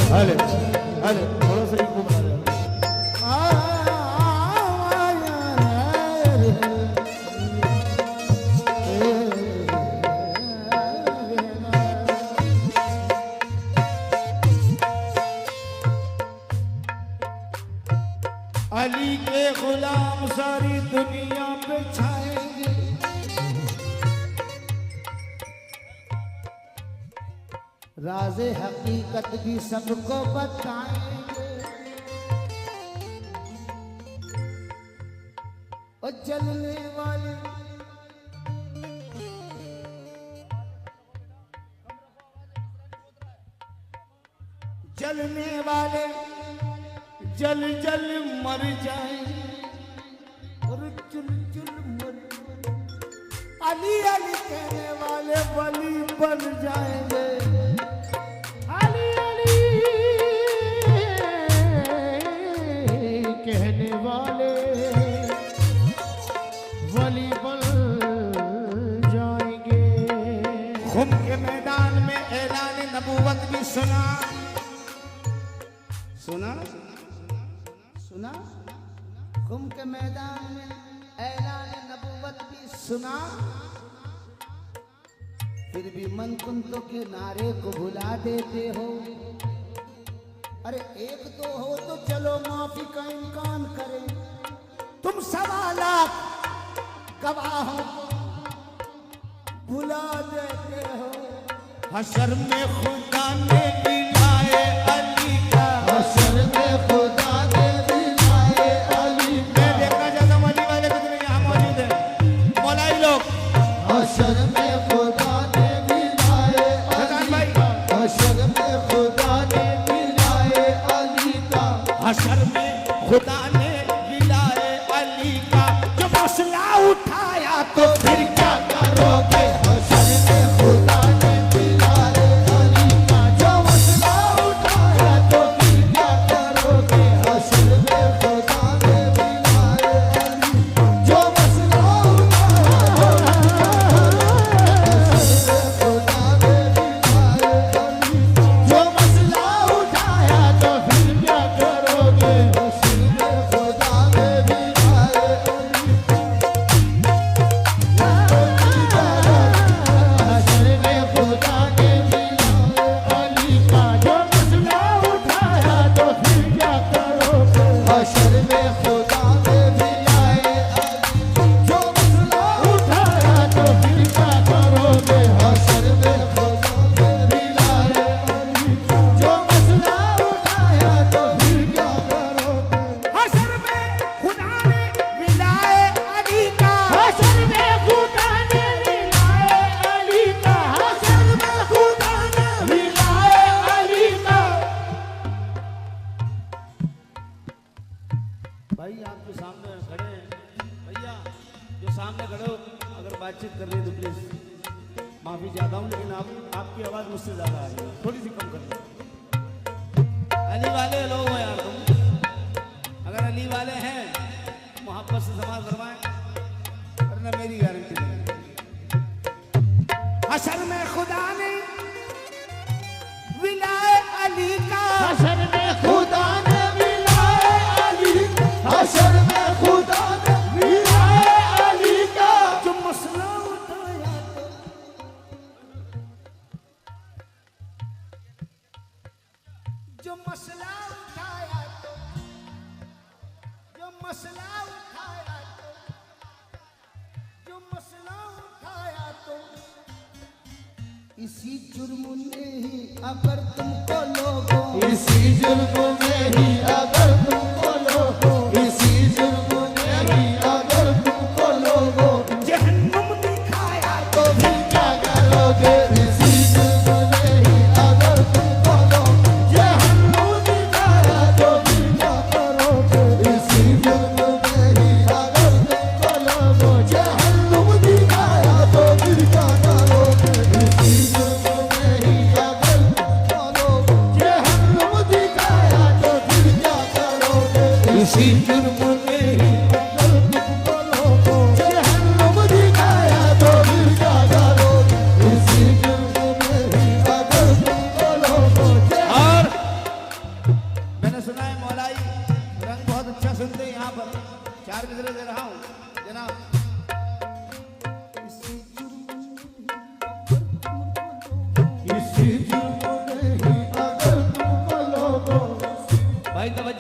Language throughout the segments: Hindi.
हाले हाले थोड़ा सा इनको बना दे। अली के गुलाम सारी दुनिया पे छाएंगे, राज़े हकीकत भी सबको बताएंगे। और जलने वाले जल जल मर जाएंगे और चुल चुल मर। अली अली कहने वाले वली बन जाएंगे। अली अली कहने वाले वली बन जाएंगे। खुम के मैदान में ऐलान नबूवत भी सुना सुना सुना। खुम के मैदान में ऐलान नबूवत भी सुना। फिर भी मन कुंतों के नारे को भुला देते हो। अरे एक तो हो तो चलो माफी का इम्कान करें। तुम 1.25 लाख गवाहों को भुला देते हो। हशर में खुदा ने दिलाए अली का, हशर में खुदा ने दिलाए अली का। मैं देखना चाहता हूँ अली वाले कितने यहाँ मौजूद हैं, मौलाई लोग। हशर में खुदा ने दिलाए अली का, हशर में खुदा ने दिलाए अली का, हशर में खुदा ने दिलाए अली का। जो मसला उठाया तो फिर क्या करोगे? हशर में खुदा ने दिलाए अली का। जो मसला उठाया तो फिर क्या करोगे? हशर में खुदा ने दिलाए अली। जो मसला उठाया तो हशर में खुदा ने दिलाए अली। जो मसला उठाया तो फिर क्या करोगे? हशर में खुदा ने दिलाए अली। भाई आप जो सामने खड़े हैं, भैया जो सामने खड़े हो, अगर बातचीत कर रही है तो प्लीज माफी चाहता हूँ, लेकिन आपकी आवाज मुझसे ज्यादा आ रही है, थोड़ी सी कम कर लो। अली वाले लोग हो यार तुम, अगर अली वाले हैं मोहब्बत से समाज फरमाएं, वरना मेरी गारंटी नहीं। हशर में खुदा ने विलाए अली का, हशर में खुदा ने हशर में खुदा ने दिलाए अली का। जो मसला उठाया तो जो मसला उठाया तो जो मसला उठाया तो जो मसला उठाया तो इसी जुर्म में ही अगर तुमको लोगों, इसी जुर्म में ही अगर तुमको लोगों, इसी जुर्म में ही अगर तुमको लोगों जहन्नुम दिखाया तो फिर क्या करोगे? इसी जुर्म में ही अगर तुमको लोगों जहन्नुम दिखाया तो फिर क्या करोगे? इसी जुर्म में ही अगर तुमको लोगों जहन्नुम दिखाया तो फिर क्या करोगे? इसी जुर्म में ही अगर तुमको लोगों जहन्नुम दिखाया तो फिर क्या करोगे? इसी जुर्म में ही अगर तुमको लोगों जहन्नुम दिखाया तो फिर क्या करोगे? इसी जुर्म में ही अगर तुमको लोगों। और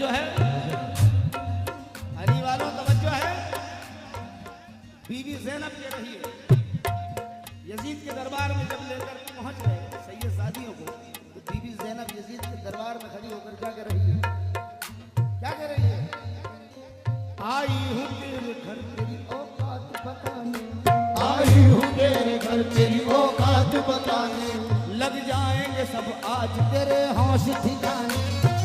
तवज्जो है, अली वालों तवज्जो है। बीवी ज़ैनब कह रही है, यजीद के दरबार में जब लेकर पहुंच गए सैयद सादियों को, तो बीवी ज़ैनब यजीद के दरबार में खड़ी होकर क्या कह रही है? क्या कह रही है? आई हूँ तेरे घर तेरी औकात बताने, आई हूँ तेरे घर तेरी औकात बताने, लग जाएंगे सब आज तेरे होश ठिकाने,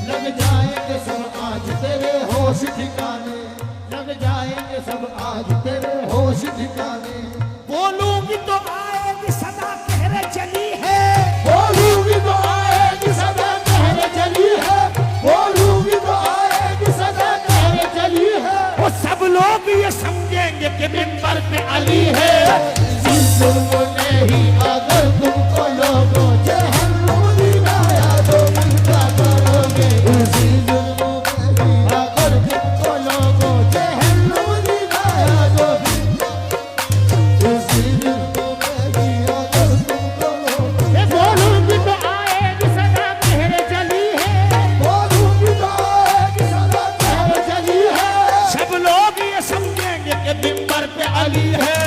लग जाएंगे सब आज तेरे होश ठिकाने, लग जाएंगे सब आज तेरे होश ठिकाने। बोलूंगी तो आएगी सदा कहरे चली है, बोलूंगी तो आएगी सदा कहरे चली है, बोलूंगी तो आएगी सदा कहरे चली है। वो सब लोग ये समझेंगे कि मिंबर पे अली है। इस जुल्म ने ही अगर तुमको लोगों जहन्नुम दिलाया तो क्या करोगे? इसी जुल्म में ही अगर तुमको लोगों जहन्नुम दिलाया तो इसी जुल्म में ही अगर तुमको लोगों। बोलूंगी तो आएगी सदा कहरे चली है, बोलूंगी तो आएगी सदा कहरे चली है। सब लोग ये समझेंगे कि मिंबर पे अली है।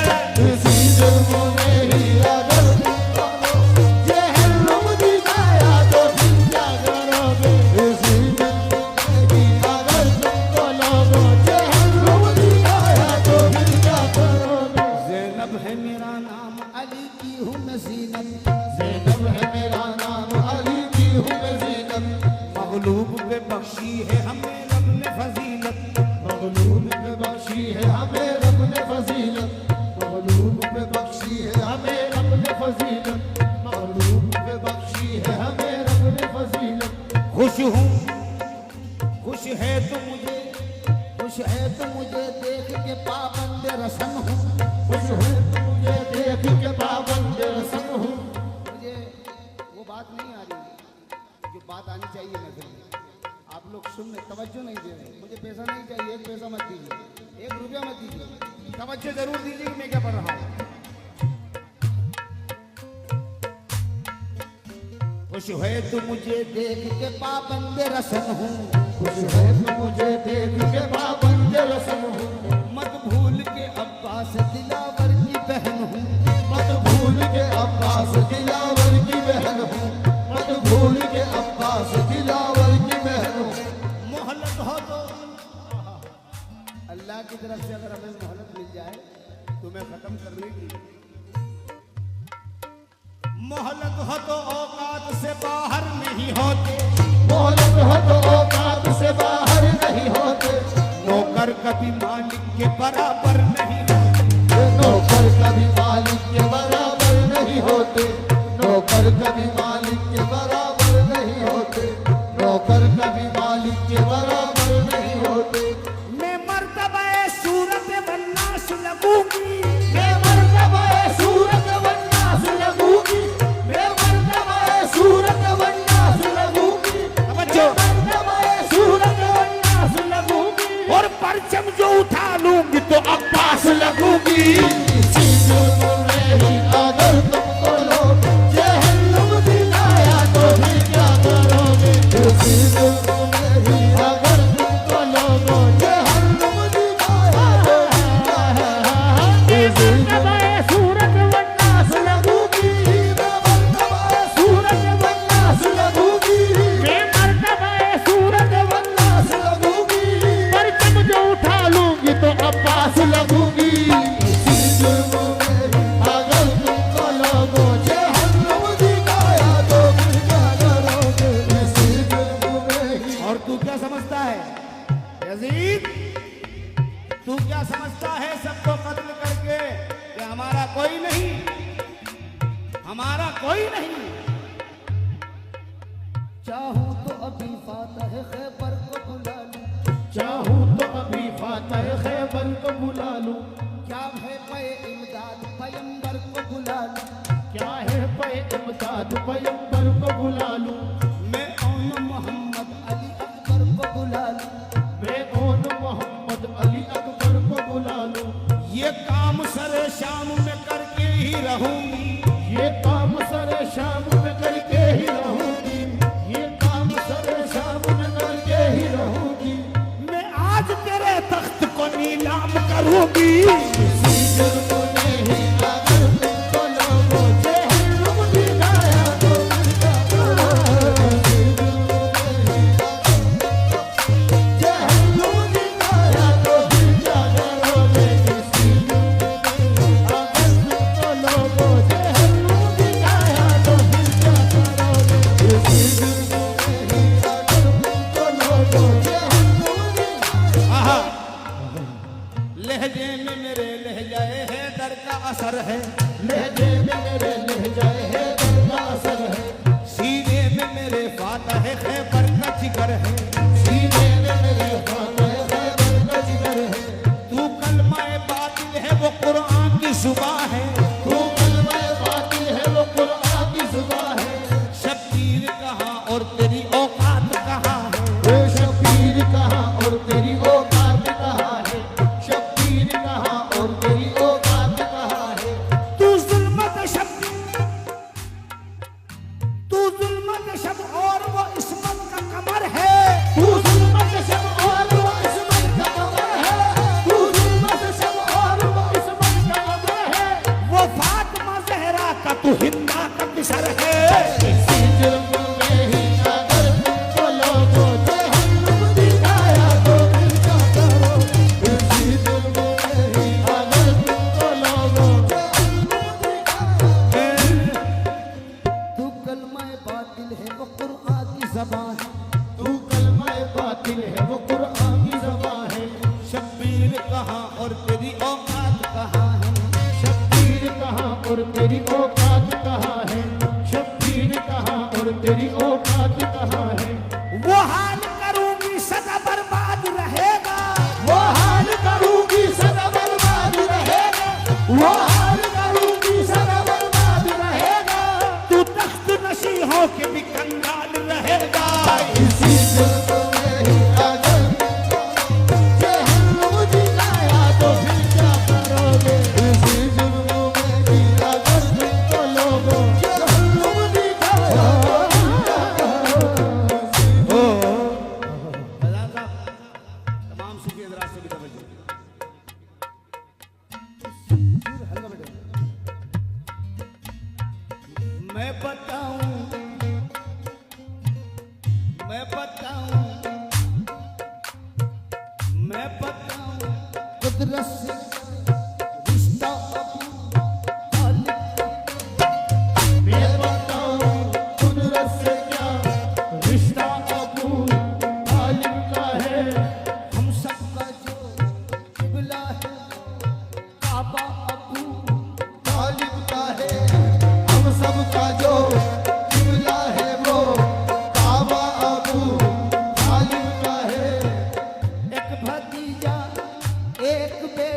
इसी जुल्म में ही अगर तुमको जहन्नुम दिलाया तो क्या करोगे? इसी जुल्म में ही अगर तुमको लोगों जहन्नुम दिलाया तो क्या करोगे? ज़ैनब है मेरा नाम अली की हूँ मैं ज़ीनत, ज़ैनब है मेरा नाम अली की हूँ मैं ज़ीनत, मगलूब पे बख्शी है हमें रब ने फजीलत, मगलूब पे बख्शी है हमें रब ने फजीलत, मगलूब पे बख्शी है हमें रब ने फजीलत, मगलूब पे बख्शी है हमें रब ने फजीलत। खुश हूँ खुश है तो मुझे, खुश है तो मुझे देख के पाबंद रसम हूँ, खुश हूँ तुझे देख के पाबंद रस्म हूँ। मुझे वो बात नहीं आ रही जो बात आनी चाहिए महफिल में। आप लोग सुन रहे, तवज्जो नहीं दे रहे। मुझे पैसा नहीं चाहिए, एक पैसा मत दीजिए, एक रुपया मत दीजिए, तवज्जो जरूर दीजिए कि मैं क्या पढ़ रहा हूँ। खुश है तो मुझे देख के पाबंद रसम हूँ, खुश है तो मुझे देख के पाबंद रस्म हूँ, मत भूल के अब्बास दिलावर की बहन हूँ, मत भूल के अब्बास दिलावर की बहन हूँ, मत भूल के अब्बास दिलावर की बहन हूँ। मोहलत हो तो अल्लाह की तरफ से अगर हमें मोहलत मिल जाए तो मैं खत्म कर लेगी। मोहलत हो तो औकात से बाहर नहीं होते, मोहलत हो तो औकात से बाहर नहीं होते, नौकर कभी मालिक के बराबर नहीं होते, नौकर कभी मालिक के बराबर नहीं होते, नौकर कभी मालिक के बराबर नहीं होते, नौकर कभी मालिक के बराबर नहीं होते। मैं मर्तबा सूरत वन्नास लगूंगी, मैं मर्तबा सूरत वन्नास लगूंगी, मैं मर्तबा सूरत वन्नास लगूंगी, तवज्जो। मर्तबा सूरत वन्नास लगूंगी, और परचम जो उठा लूंगी तो अब्बास लगूंगी। इसी जुल्म में ही अगर तुमको लोग जहन्नुम दिलाया तो फिर क्या करोगे? इसी जुल्म में ही अगर तुमको लोगों जहन्नुम दिलाया तो फिर क्या करोगे? इसी जुल्म सूरत वन्नास लगूंगी, मैं मर्तबा सूरत वन्नास लगूंगी, मैं मर्तबा सूरत वन्नास लगूंगी, परचम जो उठा लूंगी तो अब्बास लगूंगी। इसी जुल्म में ही अगर तुमको लोगों जहन्नुम दिखाया तो फिर क्या करोगे? इसी जुल्म में ही। और तू क्या समझता है यजीद, तू क्या समझता है सबको कत्ल करके कि हमारा कोई नहीं, हमारा कोई नहीं। चाहूं तो अभी फातह खैबर को बुला लूं, चाहूं तो अभी फातह खैबर को बुला लूं, क्या है पे इमदाद पैगंबर को बुला लूं, क्या है पे इमदाद पैगंबर को बुला लूं, मैं ओन मोहम्मद अली अकबर को बुला लूं, मैं ओन मोहम्मद अली अकबर को बुला लूं। ये काम सरे शाम में करके ही रहूंगी, ये काम सरे शाम में करके ही रहूंगी, ये काम सरे शाम में करूंगी किसी जुर्म नहीं अगर तुमको लोगों जहन्नुम दिखाया तो फिर क्या करोगे? जहन्नुम दिखाया तो फिर क्या करोगे? किसी जुर्म नहीं अगर तुमको लोगों जहन्नुम दिखाया तो फिर क्या करोगे? किसी जुर्म नहीं अगर तुमको लोगों जहन्नुम दिखाया। आहा, लहजे में मेरे लहजाए है दर का असर है, लहजे में मेरे लहजाए है दर का असर है, सीने में मेरे फातह खैबर का जिगर है, सीने में मेरे फातह खैबर का जिगर है, तू कलमाए बातिल है वो कुरान की जुबान है, तू कलमा बातिल है वो कुरान की जुबान है, शब्बीर कहाँ और तेरी औकात कहाँ है, वो शब्बीर कहाँ और तेरी औकात कहाँ है, शब्बीर कहाँ और तेरी औकात कहाँ है, तू जुल्मत शब और वो इस्मत का कमर है, तू जुल्मत शब और वो इस्मत का कमर है, तू जुल्मत शब और वो इस्मत का कमर है, वो फातिमा जहरा का तू हिंदा का किसर है। किसी जुर्म में ही अगर तुमको लोगों जहन्नुम दिखाया तो फिर क्या करोगे? किसी जुर्म में ही अगर तुमको लोगों जहन्नुम दिखाया। तू कलमाए बातिल है वो कुरान की ज़बान है, तू कलमा बातिल है वो कुरान की ज़बान है, शब्बीर कहाँ और तेरी औकात कहाँ है, शब्बीर कहाँ और तेरी औकात कहाँ है, शब्बीर कहाँ और तेरी औकात कहाँ है, वो हाल करूंगी सदा बर्बाद रहेगा, वो हाल करूंगी सदा बर्बाद रहेगा, वो हाल करूंगी सदा बर्बाद रहेगा। तू तख्त नशीहों के भी कंगाल रहेगा। इसी जुर्म में ही अगर जहन्नुम दिखाया तो फिर क्या करोगे? इसी जुर्म में ही अगर तुमको लोगों जहन्नुम दिखाया तो फिर क्या करोगे? फैजान साहब, तमाम सूफी हज़रात से भी तवज्जो। हल्का बैठो। मैं बताऊं कुदरत से रिश्ता मैं बताऊं कुदरत से क्या रिश्ता अबू तालिब का है, हम सबका जो किबला है काबा अबू तालिब का है, हम सब का जो किबला है वो काबा अबू तालिब का है। एक भतीजा एक बेटा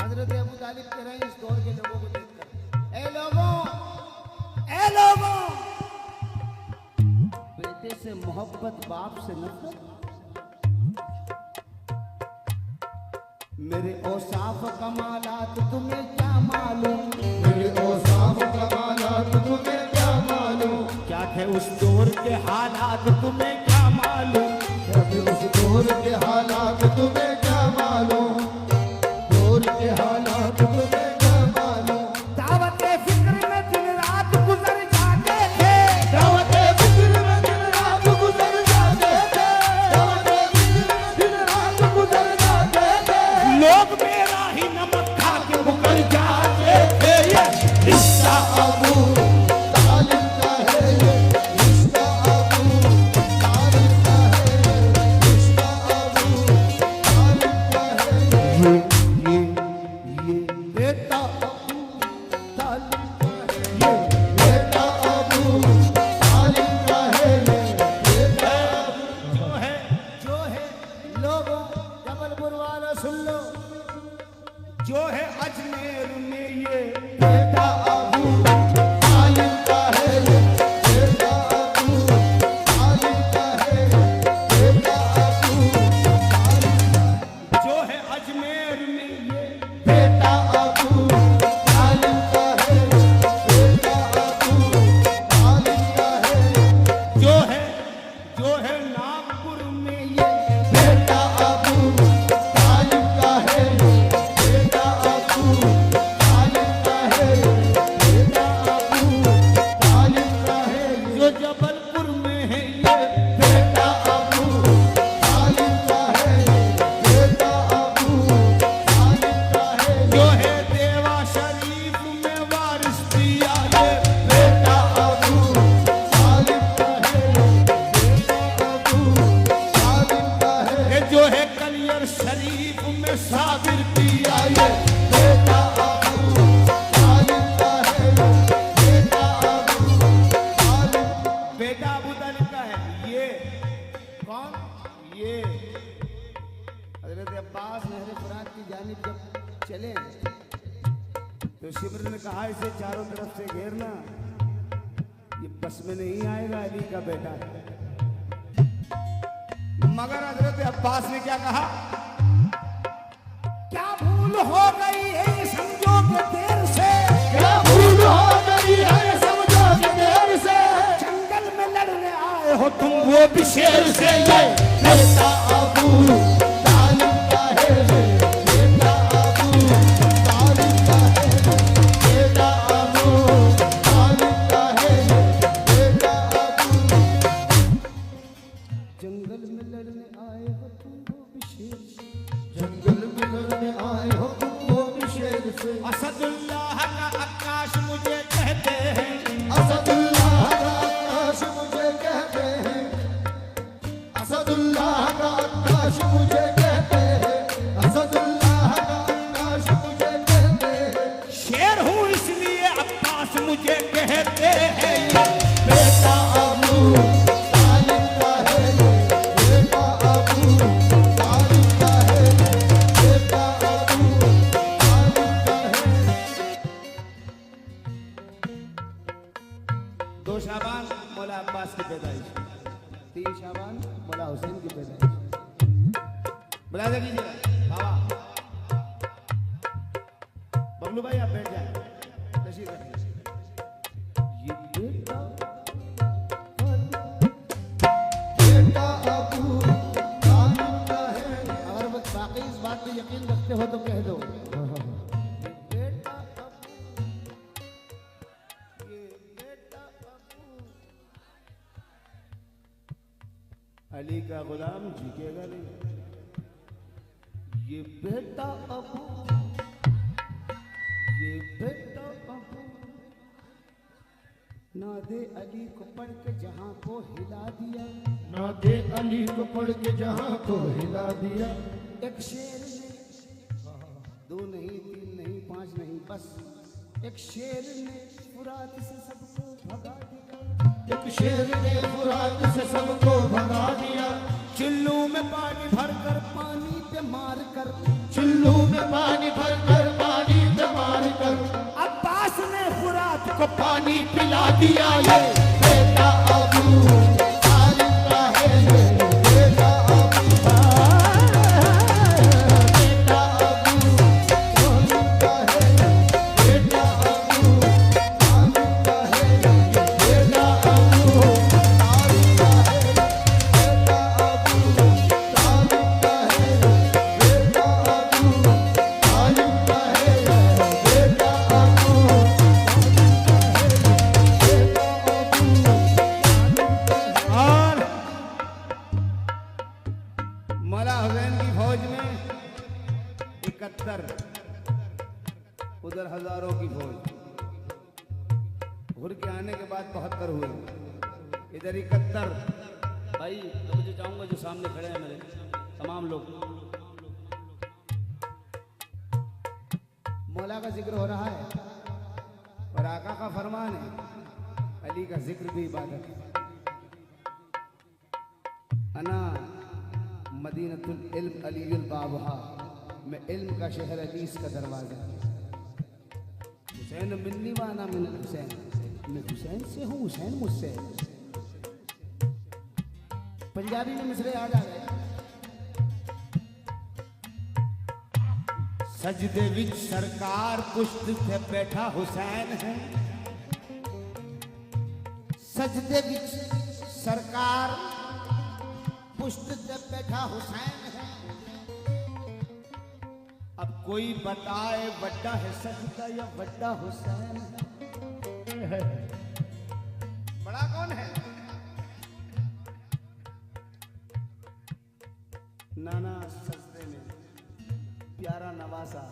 हजरत अबू तालिब कह रहे हैं इस दौर के लोगों को देखकर, ए लोगों, बेटे से मोहब्बत बाप से नफरत, मेरे औसाफ कमालात तुम्हें क्या मालूम, मेरे औसाफ कमालात तुम्हें क्या मालूम, क्या थे उस दौर के हालात तुम्हें क्या मालूम, क्या थे उस दौर के हालात तुम्हें क्या मालूम, दौर के हालात तुम्हें क्या मालूम। दावते फिक्र में दिन रात गुजर जाते थे, दावते फिक्र में दिन रात गुजर जाते थे, दावते फिक्र में दिन रात गुजर जाते थे, लोग मेरा ही नमक खा के मुकर जाते थे। ये रिश्ता अबू तालिब का है ये, रिश्ता अबू तालिब का है ये, रिश्ता अबू तालिब का है ये, बेटा ये बेटा अबू तालिब का है ये, बेटा जो है लोगों जबलपुर वालों सुन लो, जो है अजमेर में ये बेटा अबू तालिब का है ये, बेटा अबू तालिब का है ये, बेटा अबू जो है अजमेर में ये बेटा अबू तालिब का है ये, बेटा अबू तालिब का है ये, जो है नागपुर में ये बेटा अबू तालिब का है ये, बेटा अबू तालिब का है ये, बेटा अबू तालिब का है ये, जो जबलपुर में है ये बेटा अबू तालिब का है ये, बेटा अबू तालिब का है ये, जो है देवा शरीफ में वारिस दिया ये बेटा अबू तालिब का है ये, बेटा अबू तालिब का है ये जो है कलियर शरीफ में साबिर दिया ये बेटा अबू तालिब का है ये, बेटा अबू तालिब बेटा अबू तालिब का है ये कौन ये हजरत अब्बास नहर फुरात की जानिब जब चले तो शिब्र ने कहा इसे चारों तरफ से घेरना, ये बस में नहीं आएगा, अली का बेटा है। मगर हजरत अब्बास ने क्या कहा, क्या भूल हो गई है ये समझो के देर से, क्या भूल हो गई है समझो कि देर से, जंगल में लड़ने आए हो तुम वो भी शेर से ये बेटा अबू तालिब का है ये, बेटा अबू तालिब का है ये, बेटा अबू तालिब का है ये, बेटा अबू जंगल में लड़ने आए हो तुम वो भी शेर से, जंगल में लड़ने आए हो तुम वो भी शेर से, असदुल्लाह का आकाश मुझे कहते हैं, असदुल्लाह का आकाश मुझे कहते हैं, असदुल्लाह का आकाश मुझे कहते हैं, असदुल्लाह का आकाश मुझे कहते हैं, शेर हूँ इसलिए अब्बास मुझे कहते हैं ये बेटा अबू तालिब का है ये, बेटा अबू तालिब का है ये, बेटा अबू तालिब का है ये। 2 शाबान मौला अब्बास की पैदाइश, 3 शाबान मौला हुसैन की पैदाइश। बुला कीजिए बाबा बबलू भाई, आप बैठ जाए, तशरीफ रखिए। ये बेटा बेटा अबू तालिब का है ये। अगर बस बाकी इस बात पे यकीन रखते हो तो कह दो, बेटा अबू, ये बेटा अबू अली का गुलाम झुकेगा नहीं, ये बेटा अबू, ये बेटा अबू ना दे अली को पढ़ के जहां को हिला दिया, ना दे अली को पढ़ के जहां को हिला दिया, एक शेर ने 2 नहीं 3 नहीं 5 नहीं, बस एक शेर ने फुरात से सबको भगा दिया, एक शेर ने फुरात से सबको भगा दिया, चुल्लू में पानी भर कर पानी पे मार कर, चुल्लू में पानी भर कर पानी पिला दिया ये बेटा अबू तालिब का है ये बेटा अबू बेटा अबू तालिब का है ये बेटा अबू तालिब का है ये बेटा अबू तालिब का है बेटा अबू तालिब का है बेटा अबू तालिब का है बेटा अबू और मौला हुसैन की फौज में 71, उधर हजारों की फौज। घुर के आने के बाद 72 हुए, इधर 71। भाई तो मुझे चाहूंगा जो सामने खड़े हैं मेरे तमाम लोग, मौला का जिक्र हो रहा है और आका का फरमान है, अली का जिक्र भी इबादत है। अना मदीनतुल इल्म अलीयुल बाबहा, मैं इल्म का शहर हदीस का दरवाजा। हुसैन मिन्नी व अना मिन हुसैन, मैं हुसैन से हूँ, हुसैन मुझसे है। पंजाबी में मिसरे याद आ गए। सजदे विच सरकार पुश्त से बैठा हुसैन है, सजदे विच सरकार पुश्त से बैठा हुसैन है। अब कोई बताए बड्डा है सजदा या बड्डा हुसैन है? बड़ा कौन है? नाना सजदे में प्यारा नवासा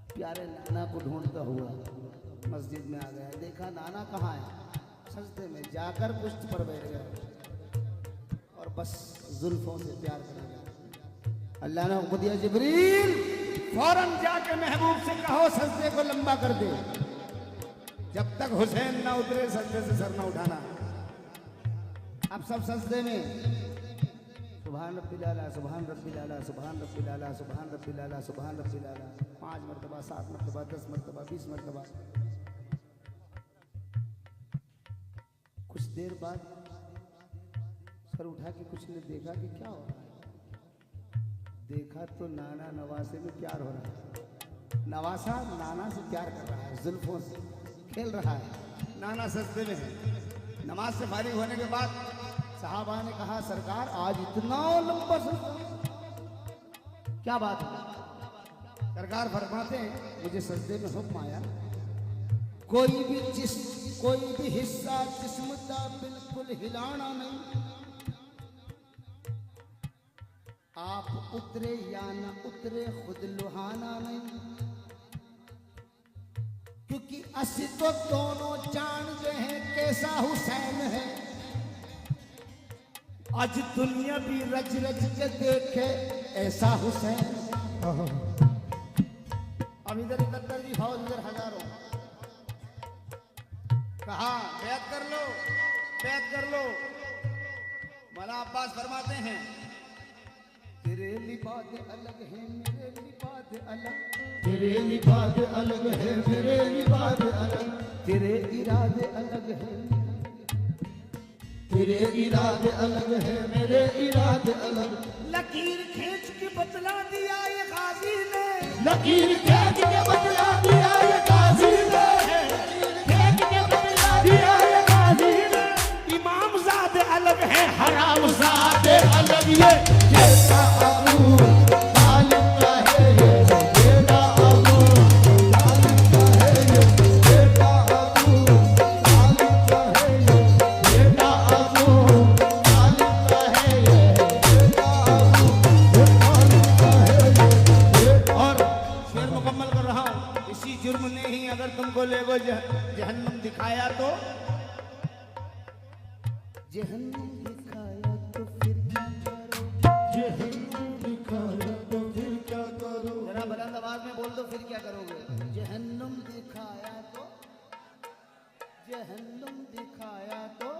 प्यारे नाना को ढूंढता हुआ मस्जिद में आ गया। देखा नाना कहाँ है, सजदे में जाकर पुश्त पर बैठ गया और बस जुल्फों से प्यार कर गया। अल्लाह ने हुक्म दिया, जिब्रील फौरन जाके महबूब से कहो सजदे को लंबा कर दे, जब तक हुसैन ना उतरे सजदे से सर ना उठाना। अब सब सजदे में सुभान रब्बिल आला, सुभान रब्बिल आला, सुभान रब्बिल आला, सुभान रब्बिल आला, सुभान रब्बिल आला, 5 मरतबा, 7 मरतबा, 10 मरतबा, 20 मरतबा। कुछ देर बाद सर उठा के कुछ ने देखा कि क्या हो रहा है। देखा तो नाना नवासे में प्यार हो रहा है। नवासा नाना से प्यार कर रहा है, जुल्फों से खेल रहा है। नाना सजदे में है। नमाज से फारिग होने के बाद साहबा ने कहा, सरकार आज इतना लंबा सजदा, क्या बात है? सरकार फरमाते हैं, मुझे सजदे में हुक्म आया, कोई भी हिस्सा जिस्म का बिल्कुल हिलाना नहीं। आप उतरे या ना उतरे, खुद लुहाना नहीं, क्योंकि असि तो दोनों जानते हैं कैसा हुसैन है। आज दुनिया भी रज रज के देखे ऐसा हुसैन। अब इधर 71 की फौज, इधर हजारों। कहा बैत कर लो, बैत कर लो। मौला अब्बास फरमाते हैं, तेरे लिबास अलग है, मेरे लिबास अलग, तेरे लिबास अलग है, मेरे लिबास अलग, तेरे इरादे अलग है, तेरे इरादे अलग है, मेरे इरादे अलग। लकीर खींच के बतला दिया ये गाजी ने, लकीर खींच के बतला दिया ये गाजी ने, खींच के बतला दिया ये गाजी ने। इमाम ज़ादे अलग है, हराम ज़ादे अलग ये बेटा अबू तालिब का है ये बेटा अबू तालिब का है ये बेटा अबू तालिब का है ये बेटा अबू तालिब का है ये बेटा अबू तालिब का है ये। और शेर मुकम्मल कर रहा हूँ, इसी जुर्म ने ही अगर तुमको ले गो जहन्नम दिखाया तो, जहन्नम दिखाया तो फिर क्या करो, जहन्नम दिखाया तो फिर क्या करो। जरा बुलंद आवाज में बोल दो, फिर क्या करोगे? जहन्नम दिखाया तो, जहन्नम दिखाया तो।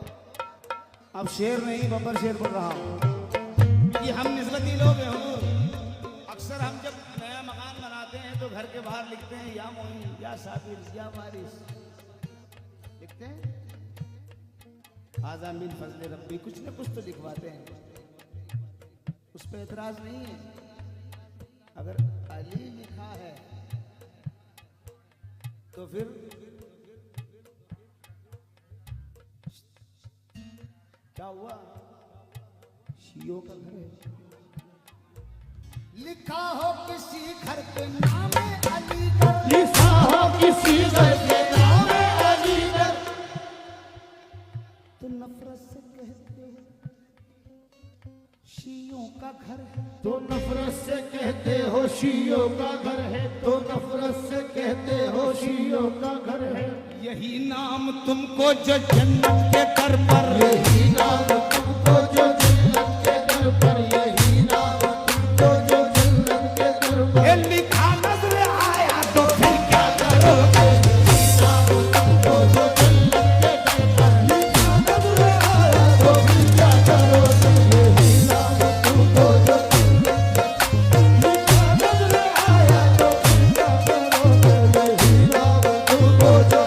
अब शेर नहीं बब्बर शेर बोल रहा हूँ। ये हम निस्बती लोग हैं हुजूर। अक्सर हम जब नया मकान बनाते हैं तो घर के बाहर लिखते हैं, या मोइन, या साबिर, या वारिस। लिखते हैं आज़ामीन फजल रब्बी, कुछ न कुछ तो लिखवाते हैं, उस पर एतराज नहीं है। अगर अली लिखा है तो फिर क्या हुआ, शियों का घर है। लिखा हो किसी घर के नाम अलीगढ़, लिखा हो किसी घर के नाम अलीगढ़, तो नफरत से कहते हो शियों का घर है। तो नफरत से कहते हो शियों का घर है, तो नफरत से कहते हो शियों का घर है। यही नाम तुमको जो जन्नत के दर पर, यही नाम तुमको जो जन्नत के दर पर, यही नाम तुमको जो जन्नत के दर पर ये लिखा नजर आया तो फिर क्या करोगे। यही नाम तुमको जो जन्नत के दर पर लिखा नजर आया तो फिर क्या करोगे। यही नाम तुमको जो लिखा नजर आया तो फिर क्या करोगे। यही नाम तुमको जो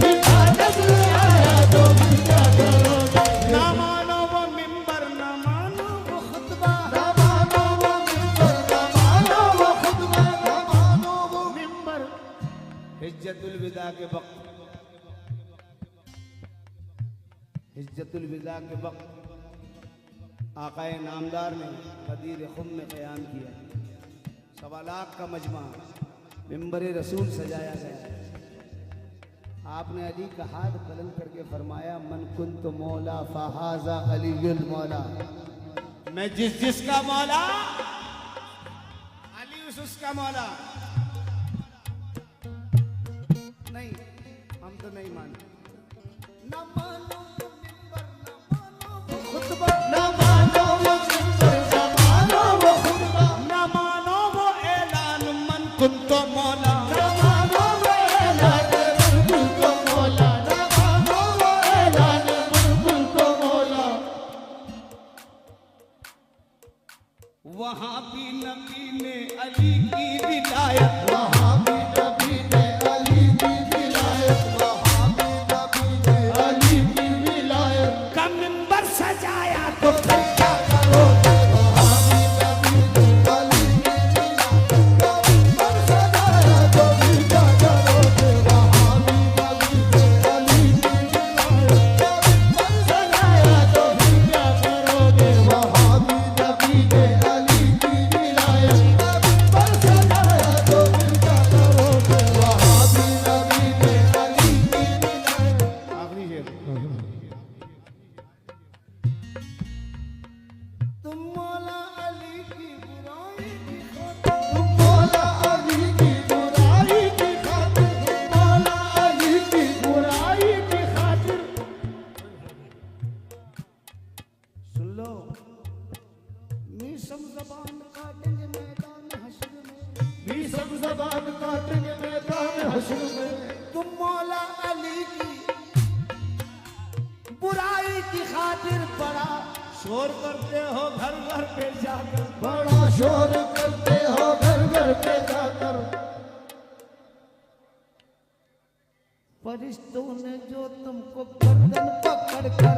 लिखा नजर आया तो फिर क्या करोगे। ना मानो वो मिंबर, ना मानो वो खुतबा, ना मानो वो मिंबर, ना मानो वो खुतबा, ना मानो वो मिंबर। हिज्जतुल विदा के वक्त, हिज्जतुल विदा के वक्त आकाए नामदार ने कदीर खुम में क़याम किया। 1.25 लाख का मजमा, मिंबर रसूल सजाया गया। आपने अली का हाथ बुलंद करके फरमाया, मन कुंत मौला फहाजा अलीयुल मौला। मैं जिसका मौला, अली उसका मौला। नहीं, हम तो नहीं मानते। न मानो वो मिंबर, न मानो वो खुतबा, ना मानो वो मिंबर, ना मानो वो खुतबा, न मानो वो ऐलान मन कुंत मौला। ना मानो वो ऐलान बुलबुल को मौला, ना मानो वो ऐलान बुलबुल को मौला। वहाँ भी नबी ने अली की विलायत, वहाँ भी नबी ने अली की विलायत, वहाँ भी नबी ने अली की विलायत का मिंबर सजाया तो फिर क्या करोगे। वहाँ भी नबी ने अली की विलायत का मिंबर सजाया तो फिर क्या करोगे। वहाँ भी नबी ने अली की विलायत का मिंबर सजाया तो फिर क्या करोगे। वहाँ भी नबी ने अली की विलायत का मिंबर सजाया तो फिर क्या करोगे। वहाँ भी नबी ने अली की विलायत। आखिरी शेर, तुम मौला अली की बुराई की खातिर, तुम मौला अली की बुराई की खातिर, तुम मौला अली की बुराई की खातिर। सुन लो, मीसम जबान काटेंगे मैदान हश्र में, भीषम ज़बान काटेंगे मैदान हश्र में। तुम मौला अली की बुराई की खातिर बड़ा शोर करते हो घर घर पे जाकर। बड़ा शोर करते हो घर घर पे जाकर। फरिश्तों ने जो तुमको गर्दन पकड़ कर